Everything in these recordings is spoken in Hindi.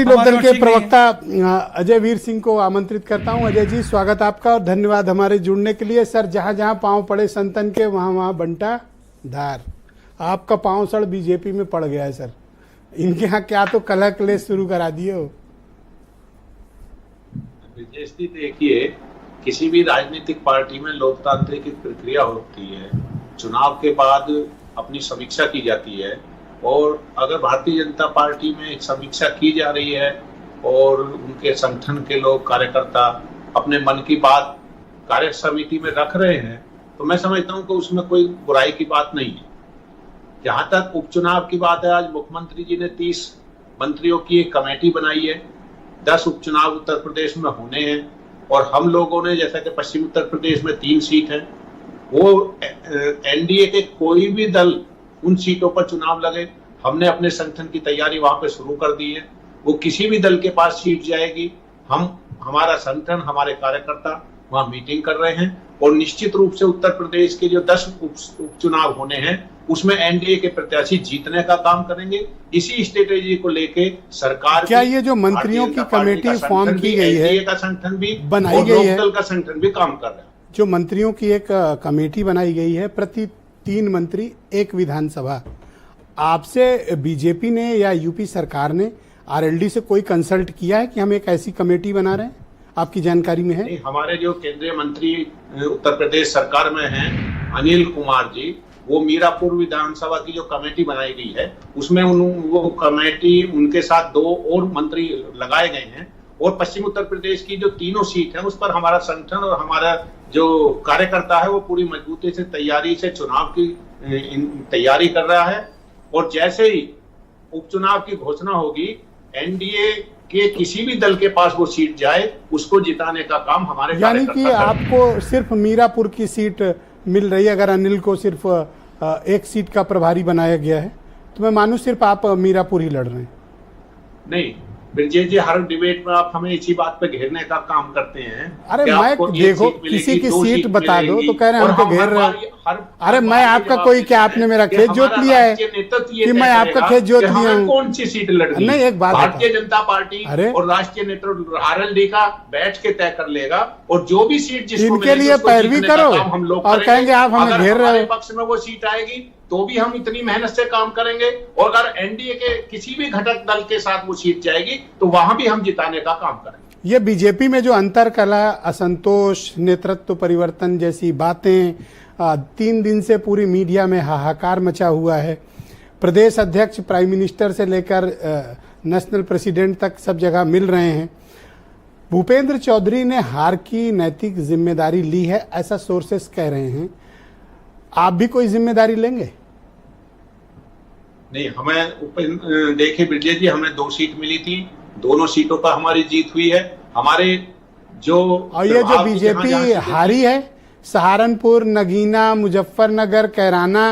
लोकदल के प्रवक्ता अजय वीर सिंह को आमंत्रित करता हूं। अजय जी, स्वागत आपका और धन्यवाद हमारे जुड़ने के लिए। सर, जहां जहां पांव पड़े संतन के, वहां वहां बंटा धार। आपका पांव सर बीजेपी में पड़ गया है सर। इनके यहाँ क्या तो कलह क्लेश शुरू करा दिए हो। देखिए, किसी भी राजनीतिक पार्टी में लोकतांत्रिक एक प्रक्रिया होती है। चुनाव के बाद अपनी समीक्षा की जाती है और अगर भारतीय जनता पार्टी में एक समीक्षा की जा रही है और उनके संगठन के लोग कार्यकर्ता अपने मन की बात कार्य समिति में रख रहे हैं, तो मैं समझता हूं कि उसमें कोई बुराई की बात नहीं है। जहां तक उपचुनाव की बात है, आज मुख्यमंत्री जी ने 30 मंत्रियों की एक कमेटी बनाई है। 10 उपचुनाव उत्तर प्रदेश में होने हैं और हम लोगों ने, जैसा कि पश्चिम उत्तर प्रदेश में 3 सीट है, वो एनडीए के कोई भी दल उन सीटों पर चुनाव लगे, हमने अपने संगठन की तैयारी वहां पे शुरू कर दी है। वो किसी भी दल के पास सीट जाएगी, हमारा संगठन, हमारे कार्यकर्ता वहां मीटिंग कर रहे हैं और निश्चित रूप से उत्तर प्रदेश के जो 10 उपचुनाव होने हैं उसमें एनडीए के प्रत्याशी जीतने का काम करेंगे। इसी स्ट्रेटेजी को लेके सरकार, क्या ये जो मंत्रियों की कमेटी फॉर्म की गई है, का संगठन भी बनाई गई है, लोकदल का संगठन भी काम कर रहा है। जो मंत्रियों की एक कमेटी बनाई गई है, प्रति 3 मंत्री 1 विधानसभा, आपसे बीजेपी ने या यूपी सरकार ने आरएलडी से कोई कंसल्ट किया है कि हम एक ऐसी कमेटी बना रहे हैं? आपकी जानकारी में है? नहीं, हमारे जो केंद्रीय मंत्री उत्तर प्रदेश सरकार में हैं, अनिल कुमार जी, वो मीरापुर विधानसभा की जो कमेटी बनाई गई है उसमें वो कमेटी, उनके साथ 2 और मंत्री लगाए गए हैं और पश्चिम उत्तर प्रदेश की जो 3 सीट है उस पर हमारा संगठन और हमारा जो कार्यकर्ता है वो पूरी मजबूती से तैयारी से चुनाव की तैयारी कर रहा है। और जैसे ही उपचुनाव की घोषणा होगी, एनडीए के किसी भी दल के पास वो सीट जाए, उसको जिताने का काम हमारे, यानी कि आपको सिर्फ मीरापुर की सीट मिल रही है। अगर अनिल को सिर्फ 1 सीट का प्रभारी बनाया गया है तो मैं मानूं सिर्फ आप मीरापुर ही लड़ रहे हैं। नहीं ब्रजेश जी, हर डिबेट में आप हमें इसी बात पे घेरने का काम करते हैं। अरे मैं देखो, किसी की सीट बता दो तो कह रहे हैं हमको घेर रहे हो। अरे मैं आपका कोई, क्या आपने मेरा खेत जोत लिया है कि मैं आपका खेत जोत लिया हूँ? कौन सी सीट लड़नी? नहीं, एक बात, भारतीय जनता पार्टी और राष्ट्रीय नेतृत्व आरएलडी का बैठ के तय कर लेगा और जो भी सीट जिसको इनके लिए पैरवी करो और कहेंगे आप हमें घेर रहे हो। पक्ष में वो सीट आएगी तो भी हम इतनी मेहनत से काम करेंगे और अगर एनडीए के किसी भी घटक दल के साथ वो सीट जाएगी तो वहां भी हम जिताने का काम करेंगे। ये बीजेपी में जो अंतरकलह, असंतोष, नेतृत्व परिवर्तन जैसी बातें 3 दिन से पूरी मीडिया में हाहाकार मचा हुआ है। प्रदेश अध्यक्ष, प्राइम मिनिस्टर से लेकर नेशनल प्रेसिडेंट तक सब जगह मिल रहे हैं। भूपेंद्र चौधरी ने हार की नैतिक जिम्मेदारी ली है, ऐसा सोर्सेस कह रहे हैं। आप भी कोई जिम्मेदारी लेंगे? नहीं, हमें देखिए ब्रजेश जी, हमें 2 सीट मिली थी, दोनों सीटों पर हमारी जीत हुई है। हमारे जो, और ये जो बीजेपी हारी है, सहारनपुर, नगीना, मुजफ्फरनगर, कैराना,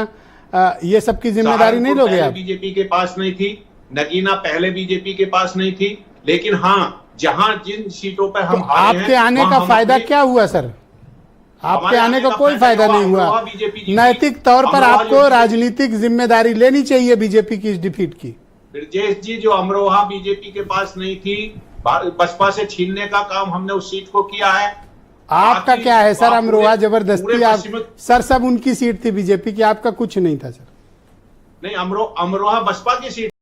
ये सब की जिम्मेदारी नहीं लोगे आप? बीजेपी के पास नहीं थी, नगीना पहले बीजेपी के पास नहीं थी, लेकिन हाँ, जहां जिन सीटों पर हम हारे हैं, आपके आने का फायदा क्या हुआ सर? आपके आने का कोई फायदा नहीं हुआ। नैतिक तौर पर आपको राजनीतिक जिम्मेदारी लेनी चाहिए बीजेपी की इस डिफीट की। ब्रजेश जी, जो अमरोहा बीजेपी के पास नहीं थी, बसपा से छीनने का काम हमने उस सीट को किया है। आपका क्या है सर? अमरोहा जबरदस्ती आप, सर सब उनकी सीट थी बीजेपी की, आपका कुछ नहीं था सर। नहीं, अमरोहा बसपा की सीट